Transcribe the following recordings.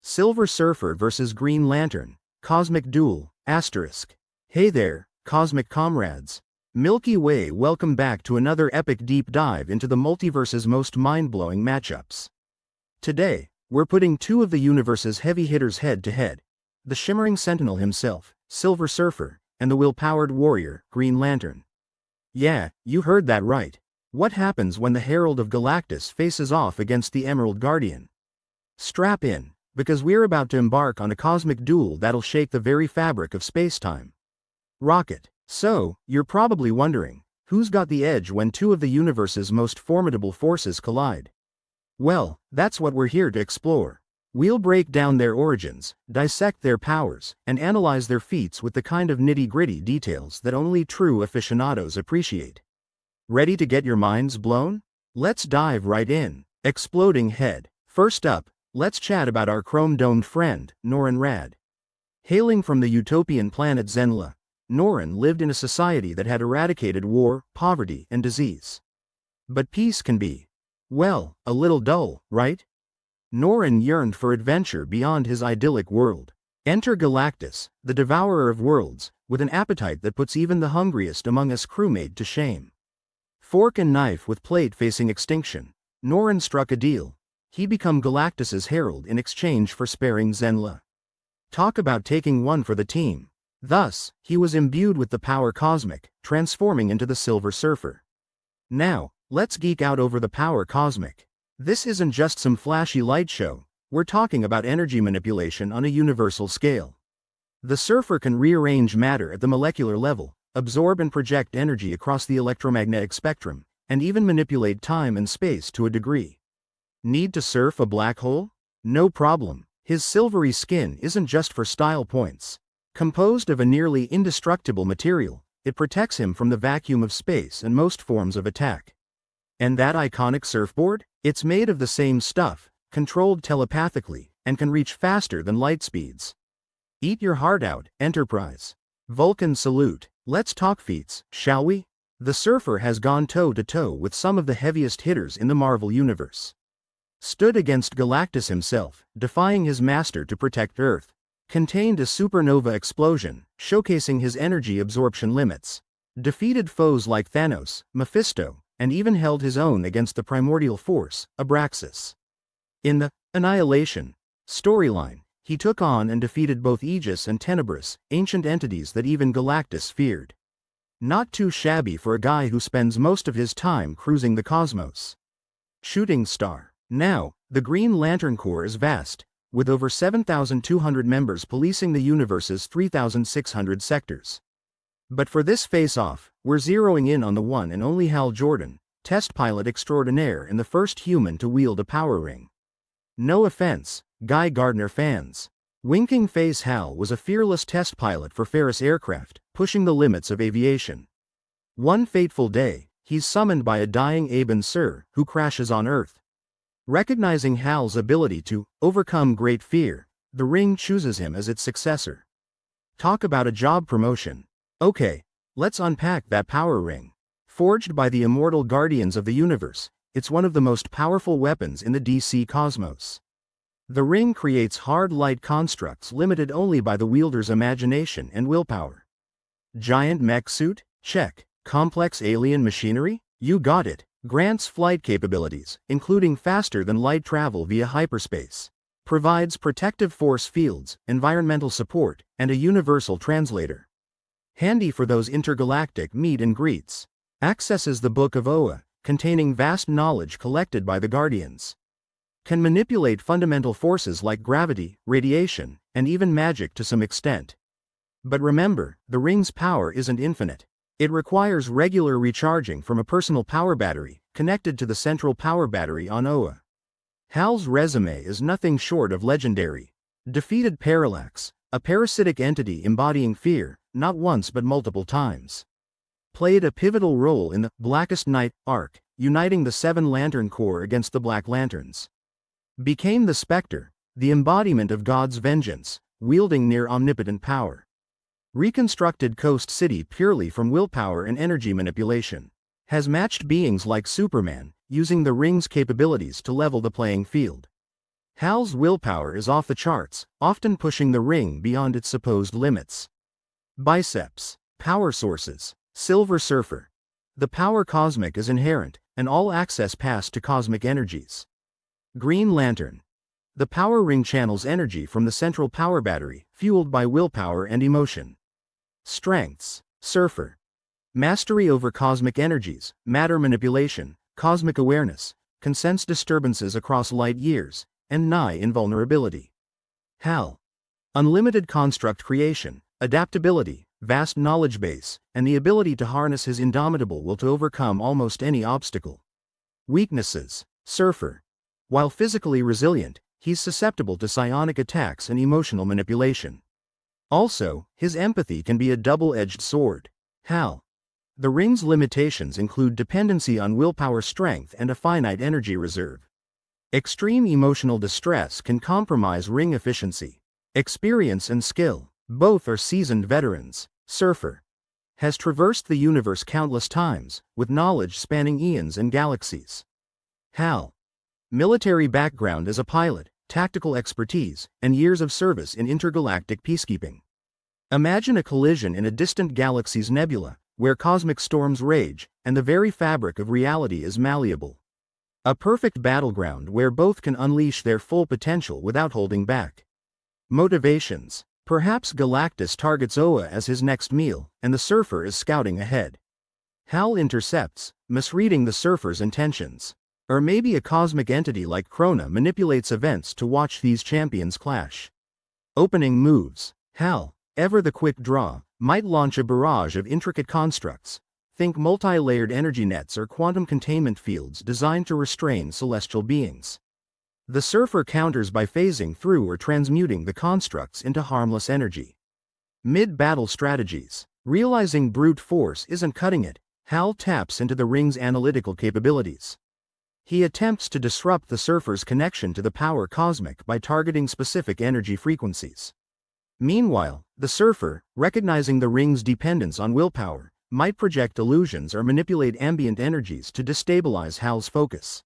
Silver Surfer vs. Green Lantern, Cosmic Duel, ***. Hey there, cosmic comrades. Milky Way, welcome back to another epic deep dive into the multiverse's most mind-blowing matchups. Today, we're putting two of the universe's heavy hitters head to head. The shimmering sentinel himself, Silver Surfer, and the will-powered warrior, Green Lantern. Yeah, you heard that right. What happens when the Herald of Galactus faces off against the Emerald Guardian? Strap in, because we're about to embark on a cosmic duel that'll shake the very fabric of space-time. Rocket. So, you're probably wondering, who's got the edge when two of the universe's most formidable forces collide? Well, that's what we're here to explore. We'll break down their origins, dissect their powers, and analyze their feats with the kind of nitty-gritty details that only true aficionados appreciate. Ready to get your minds blown? Let's dive right in. Exploding head. First up, let's chat about our chrome-domed friend, Norrin Radd. Hailing from the utopian planet Zenla, Norrin lived in a society that had eradicated war, poverty, and disease. But peace can be, well, a little dull, right? Norrin yearned for adventure beyond his idyllic world. Enter Galactus, the devourer of worlds, with an appetite that puts even the hungriest among us crewmate to shame. Fork and knife with plate facing extinction, Norrin struck a deal. He'd become Galactus's herald in exchange for sparing Zenla. Talk about taking one for the team. Thus, he was imbued with the power cosmic, transforming into the Silver Surfer. Now, let's geek out over the power cosmic. This isn't just some flashy light show, we're talking about energy manipulation on a universal scale. The Surfer can rearrange matter at the molecular level, absorb and project energy across the electromagnetic spectrum, and even manipulate time and space to a degree. Need to surf a black hole? No problem. His silvery skin isn't just for style points. Composed of a nearly indestructible material, it protects him from the vacuum of space and most forms of attack. And that iconic surfboard? It's made of the same stuff, controlled telepathically, and can reach faster than light speeds. Eat your heart out, Enterprise. Vulcan salute. Let's talk feats, shall we? The Surfer has gone toe-to-toe with some of the heaviest hitters in the Marvel Universe. Stood against Galactus himself, defying his master to protect Earth. Contained a supernova explosion, showcasing his energy absorption limits. Defeated foes like Thanos, Mephisto, and even held his own against the primordial force, Abraxas. In the Annihilation storyline, he took on and defeated both Aegis and Tenebris, ancient entities that even Galactus feared. Not too shabby for a guy who spends most of his time cruising the cosmos. Shooting star. Now, the Green Lantern Corps is vast, with over 7,200 members policing the universe's 3,600 sectors. But for this face-off, we're zeroing in on the one and only Hal Jordan, test pilot extraordinaire and the first human to wield a power ring. No offense, Guy Gardner fans. Winking face Hal was a fearless test pilot for Ferris aircraft, pushing the limits of aviation. One fateful day, he's summoned by a dying Aben Sur, who crashes on Earth. Recognizing Hal's ability to overcome great fear, the ring chooses him as its successor. Talk about a job promotion. Okay, let's unpack that power ring. Forged by the immortal guardians of the universe, it's one of the most powerful weapons in the DC cosmos. The ring creates hard light constructs limited only by the wielder's imagination and willpower. Giant mech suit? Check. Complex alien machinery? You got it. Grants flight capabilities, including faster-than-light travel via hyperspace. Provides protective force fields, environmental support, and a universal translator. Handy for those intergalactic meet and greets. Accesses the Book of Oa, containing vast knowledge collected by the Guardians. Can manipulate fundamental forces like gravity, radiation, and even magic to some extent. But remember, the ring's power isn't infinite. It requires regular recharging from a personal power battery, connected to the central power battery on Oa. Hal's resume is nothing short of legendary. Defeated Parallax, a parasitic entity embodying fear, not once but multiple times. Played a pivotal role in the Blackest Night arc, uniting the Seven Lantern Corps against the Black Lanterns. Became the Spectre, the embodiment of God's vengeance, wielding near omnipotent power. Reconstructed Coast City purely from willpower and energy manipulation. Has matched beings like Superman, using the ring's capabilities to level the playing field. Hal's willpower is off the charts, often pushing the ring beyond its supposed limits. Biceps. Power sources. Silver Surfer. The power cosmic is inherent, and all access passed to cosmic energies. Green Lantern. The power ring channels energy from the central power battery, fueled by willpower and emotion. Strengths. Surfer. Mastery over cosmic energies, matter manipulation, cosmic awareness, can sense disturbances across light years, and nigh invulnerability. Hal. Unlimited construct creation, adaptability, vast knowledge base, and the ability to harness his indomitable will to overcome almost any obstacle. Weaknesses. Surfer. While physically resilient, he's susceptible to psionic attacks and emotional manipulation. Also, his empathy can be a double-edged sword. Hal. The ring's limitations include dependency on willpower strength and a finite energy reserve. Extreme emotional distress can compromise ring efficiency. Experience and skill. Both are seasoned veterans. Surfer has traversed the universe countless times, with knowledge spanning eons and galaxies. Hal. Military background as a pilot, tactical expertise, and years of service in intergalactic peacekeeping. Imagine a collision in a distant galaxy's nebula, where cosmic storms rage, and the very fabric of reality is malleable. A perfect battleground where both can unleash their full potential without holding back. Motivations. Perhaps Galactus targets Oa as his next meal, and the Surfer is scouting ahead. Hal intercepts, misreading the Surfer's intentions. Or maybe a cosmic entity like Krona manipulates events to watch these champions clash. Opening moves. Hal, ever the quick draw, might launch a barrage of intricate constructs. Think multi-layered energy nets or quantum containment fields designed to restrain celestial beings. The Surfer counters by phasing through or transmuting the constructs into harmless energy. Mid-battle strategies. Realizing brute force isn't cutting it, Hal taps into the ring's analytical capabilities. He attempts to disrupt the Surfer's connection to the power cosmic by targeting specific energy frequencies. Meanwhile, the Surfer, recognizing the ring's dependence on willpower, might project illusions or manipulate ambient energies to destabilize Hal's focus.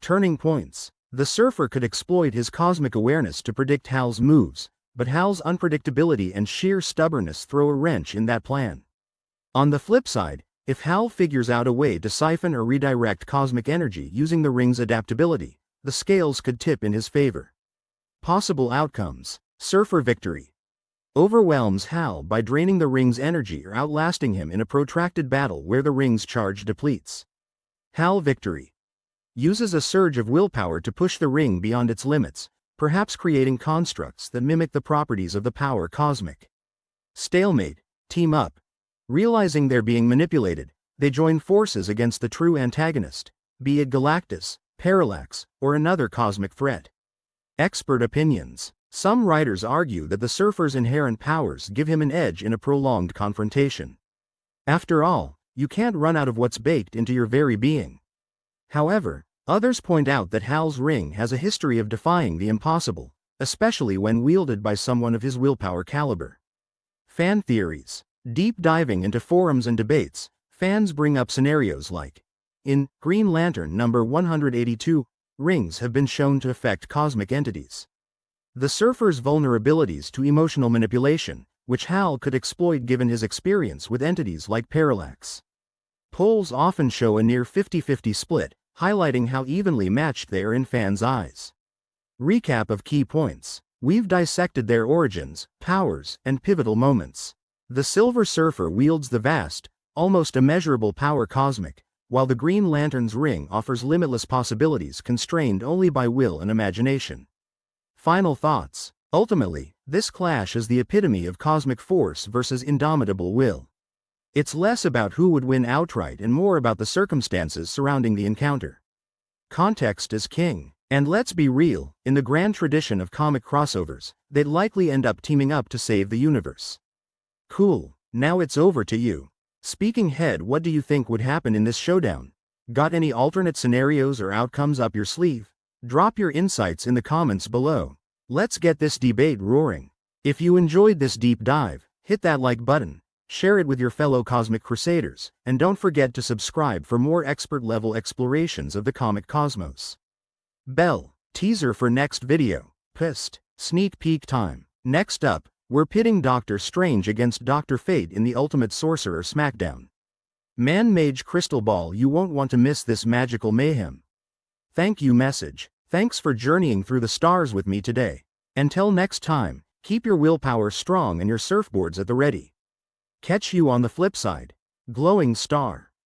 Turning points. The Surfer could exploit his cosmic awareness to predict Hal's moves, but Hal's unpredictability and sheer stubbornness throw a wrench in that plan. On the flip side, if Hal figures out a way to siphon or redirect cosmic energy using the ring's adaptability, the scales could tip in his favor. Possible outcomes. Surfer victory. Overwhelms Hal by draining the ring's energy or outlasting him in a protracted battle where the ring's charge depletes. Hal victory. Uses a surge of willpower to push the ring beyond its limits, perhaps creating constructs that mimic the properties of the power cosmic. Stalemate. Team up. Realizing they're being manipulated, they join forces against the true antagonist, be it Galactus, Parallax, or another cosmic threat. Expert opinions. Some writers argue that the Surfer's inherent powers give him an edge in a prolonged confrontation. After all, you can't run out of what's baked into your very being. However, others point out that Hal's ring has a history of defying the impossible, especially when wielded by someone of his willpower caliber. Fan theories. Deep diving into forums and debates, fans bring up scenarios like, in Green Lantern number 182, rings have been shown to affect cosmic entities. The Surfer's vulnerabilities to emotional manipulation, which Hal could exploit given his experience with entities like Parallax. Polls often show a near 50-50 split, highlighting how evenly matched they are in fans' eyes. Recap of key points. We've dissected their origins, powers, and pivotal moments. The Silver Surfer wields the vast, almost immeasurable power cosmic, while the Green Lantern's ring offers limitless possibilities constrained only by will and imagination. Final thoughts. Ultimately, this clash is the epitome of cosmic force versus indomitable will. It's less about who would win outright and more about the circumstances surrounding the encounter. Context is king, and let's be real, in the grand tradition of comic crossovers, they'd likely end up teaming up to save the universe. Cool, now it's over to you. Speaking head, what do you think would happen in this showdown? Got any alternate scenarios or outcomes up your sleeve? Drop your insights in the comments below. Let's get this debate roaring. If you enjoyed this deep dive, hit that like button, share it with your fellow Cosmic Crusaders, and don't forget to subscribe for more expert-level explorations of the comic cosmos. Bell. Teaser for next video. Pissed. Sneak peek time. Next up, we're pitting Doctor Strange against Dr. Fate in the Ultimate Sorcerer Smackdown. Man-Mage Crystal Ball, you won't want to miss this magical mayhem. Thank you message. Thanks for journeying through the stars with me today. Until next time, keep your willpower strong and your surfboards at the ready. Catch you on the flip side. Glowing star.